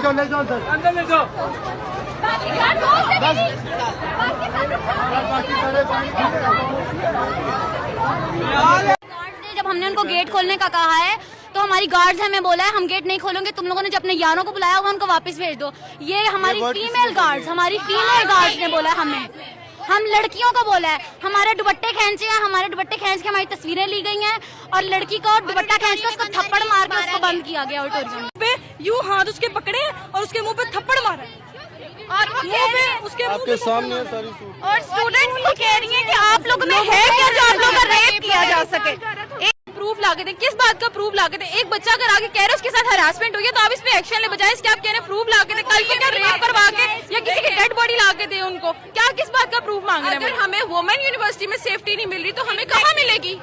अंदर ले जाओ। जब हमने उनको गेट खोलने का कहा है तो हमारी गार्ड्स हमें बोला है हम गेट नहीं खोलेंगे, तुम लोगों ने जो अपने यारों को बुलाया हुआ उनको वापस भेज दो। ये हमारी फीमेल गार्ड्स ने बोला है हमें, हम लड़कियों को बोला है। हमारे दुपट्टे खींचे हैं, हमारे दुपट्टे खींच के हमारी तस्वीरें ली गई हैं और लड़की को दुपट्टा खींच के उसको थप्पड़ मार के उसको बंद किया गया ऑडिटोरियम पे। यूं हाथ उसके पकड़े और उसके मुंह पे थप्पड़ मारा और उसके आपके सामने सारी और स्टूडेंट ये कह रही है कि आप लोगों में है क्या जो आप लोगों का रेप किया जा सके। एक प्रूफ लाके दे, किस बात का प्रूफ लाके दे? एक बच्चा अगर आगे कह रहे उसके साथ हरासमेंट हुई है तो आप इस पे एक्शन ले, बजाय इसके आप कह रहे हैं प्रूफ लाके दे। कल को क्या रेप करवा के या किसी की डेड बॉडी लाके दे उनको, क्या किस बात का प्रूफ मांग रहे हैं? अगर हमें वुमेन यूनिवर्सिटी में सेफ्टी नहीं मिल रही तो हमें कहाँ मिलेगी?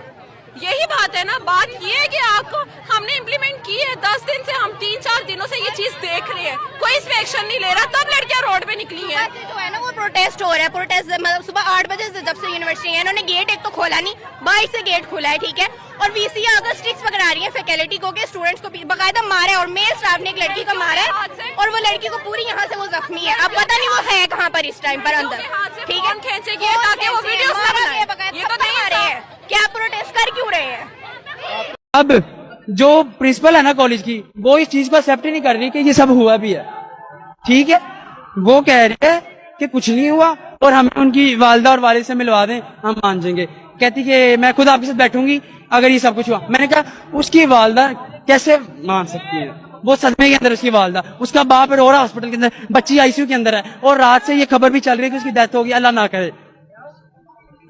यही बात है ना। बात ये है कि आपको हमने इम्प्लीमेंट की है, 10 दिन से हम 3-4 दिनों से ये चीज देख रहे हैं, कोई इस पे एक्शन नहीं ले रहा, तब लड़कियां रोड पे निकली है। जो है ना वो प्रोटेस्ट हो रहा है, प्रोटेस्ट मतलब सुबह 8 बजे से जब से यूनिवर्सिटी है इन्होंने गेट एक तो खोला नहीं, बाहर से गेट खोला है, ठीक है। और वीसी अगर स्टिक्स पकड़ा रही है फैकल्टी को के स्टूडेंट्स को बकायदा मारा है और मेल स्टाफ ने एक लड़की को मारा है और वो लड़की को पूरी यहाँ से वो जख्मी है। अब पता नहीं वो है कहाँ पर इस टाइम पर अंदर, ठीक है। खींचेगी ताकि वो वीडियोस ना बनाए, ये तो नहीं आ रहे हैं। क्या प्रोटेस्ट कर क्यों रहे हैं? अब जो प्रिंसिपल है ना कॉलेज की, वो इस चीज को एक्सेप्ट नहीं कर रही कि ये सब हुआ भी है, ठीक है। वो कह रही है कि कुछ नहीं हुआ और हमें उनकी वालिदा और वालिद से मिलवा दें, हम मान जाएंगे। कहती कि मैं खुद आपके साथ बैठूंगी अगर ये सब कुछ हुआ। मैंने कहा उसकी वालिदा कैसे मान सकती है, वो सदमे के अंदर उसकी वालिदा, उसका बाप रो रहा हॉस्पिटल के अंदर, बच्ची आईसीयू के अंदर है और रात से ये खबर भी चल रही है कि उसकी डेथ होगी, अल्लाह ना करे।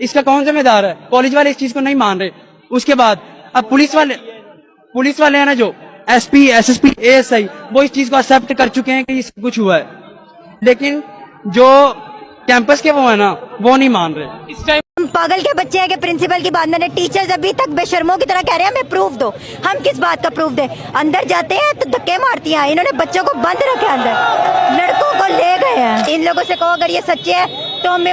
इसका कौन जिम्मेदार है? कॉलेज वाले इस चीज को नहीं मान रहे। उसके बाद अब पुलिस वाले हैं ना, जो एसपी, एसएसपी, एएसआई, वो इस चीज को एक्सेप्ट कर चुके हैं कि ये सब कुछ हुआ है, लेकिन जो कैंपस के वो है ना, वो नहीं मान रहे। इस टाइम हम पागल के बच्चे हैं कि प्रिंसिपल की बात मैंने, टीचर्स अभी तक बेशर्मों की तरह कह रहे हैं हमें प्रूफ दो। हम किस बात का प्रूफ दें? अंदर जाते हैं तो धक्के मारती हैं, इन्होंने बच्चों को बंद रखे अंदर, लड़कों को ले गए हैं। इन लोगों से कहो अगर ये सच्चे है तो हमें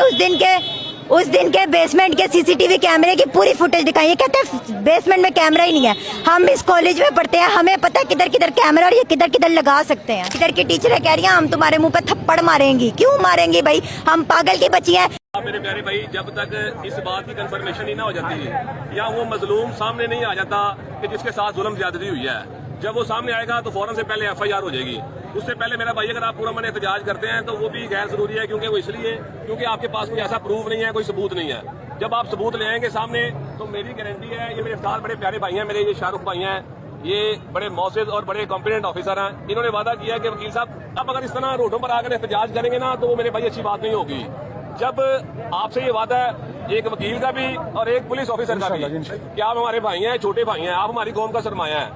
उस दिन के बेसमेंट के सीसीटीवी कैमरे की पूरी फुटेज दिखाई। ये कहते हैं बेसमेंट में कैमरा ही नहीं है। हम इस कॉलेज में पढ़ते हैं, हमें पता है किधर किधर कैमरा और ये किधर किधर लगा सकते हैं। किधर की टीचरें कह रही हैं हम तुम्हारे मुंह पे थप्पड़ मारेंगी। क्यों मारेंगी भाई? हम पागल की बच्ची हैं। मेरे प्यारे भाई, जब तक इस बात की कंफर्मेशन ही ना हो जाती या वो मजलूम सामने नहीं आ जाता कि जिसके साथ जुल्म ज्यादती हुई है, जब वो सामने आएगा तो फौरन से पहले एफआईआर हो जाएगी। उससे पहले मेरा भाई अगर आप पूरा मन एहतजाज करते हैं तो वो भी गैर जरूरी है, क्योंकि वो इसलिए क्योंकि आपके पास कोई ऐसा प्रूफ नहीं है, कोई सबूत नहीं है। जब आप सबूत ले आएंगे सामने तो मेरी गारंटी है, ये मेरे 4 बड़े प्यारे भाई हैं, मेरे ये शाहरुख भाई हैं, ये बड़े मौसद और बड़े कॉम्पिटेंट ऑफिसर हैं। इन्होंने वादा किया कि वकील साहब अब अगर इस तरह रोडों पर आकर एहतजाज करेंगे ना तो वो मेरे भाई अच्छी बात नहीं होगी। जब आपसे ये वादा है एक वकील का भी और एक पुलिस ऑफिसर का भी कि आप हमारे भाई हैं, छोटे भाई हैं, आप हमारी कौम का सरमाया है।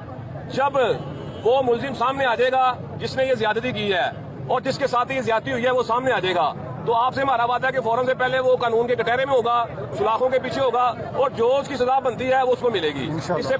जब वो मुलजिम सामने आ जाएगा जिसने ये ज्यादती की है और जिसके साथ ये ज्यादती हुई है वो सामने आ जाएगा, तो आपसे हमारा वादा है कि फौरन से पहले वो कानून के कटहरे में होगा, सुलाखों के पीछे होगा और जो उसकी सजा बनती है वो उसको मिलेगी। इससे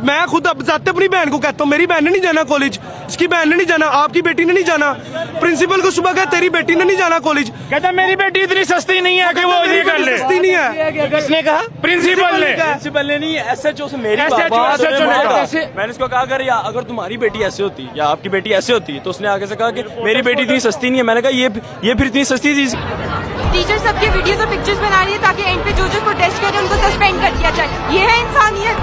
मैं खुद अब जाते अपनी बहन को कहता हूँ मेरी बहन ने नहीं जाना कॉलेज, इसकी बहन ने नहीं जाना, आपकी बेटी ने नहीं जाना। प्रिंसिपल को सुबह कहता तेरी बेटी ने नहीं जाना कॉलेज, कहता मेरी बेटी इतनी सस्ती नहीं है कि वो ये कर ले। सस्ती नहीं है। किसने कहा? प्रिंसिपल ने नहीं, एसएचओ से मेरी मैंने उसको कहा अगर तुम्हारी बेटी ऐसे होती या आपकी बेटी ऐसे होती तो उसने आगे से कहा कि मेरी बेटी इतनी सस्ती नहीं है। मैंने कहा ये फिर इतनी सस्ती थी। टीचर सबके वीडियोस और पिक्चर्स बना रही है ताकि एंड पे जो प्रोटेस्ट करे उनको सस्पेंड कर दिया जाए। ये है इंसानियत।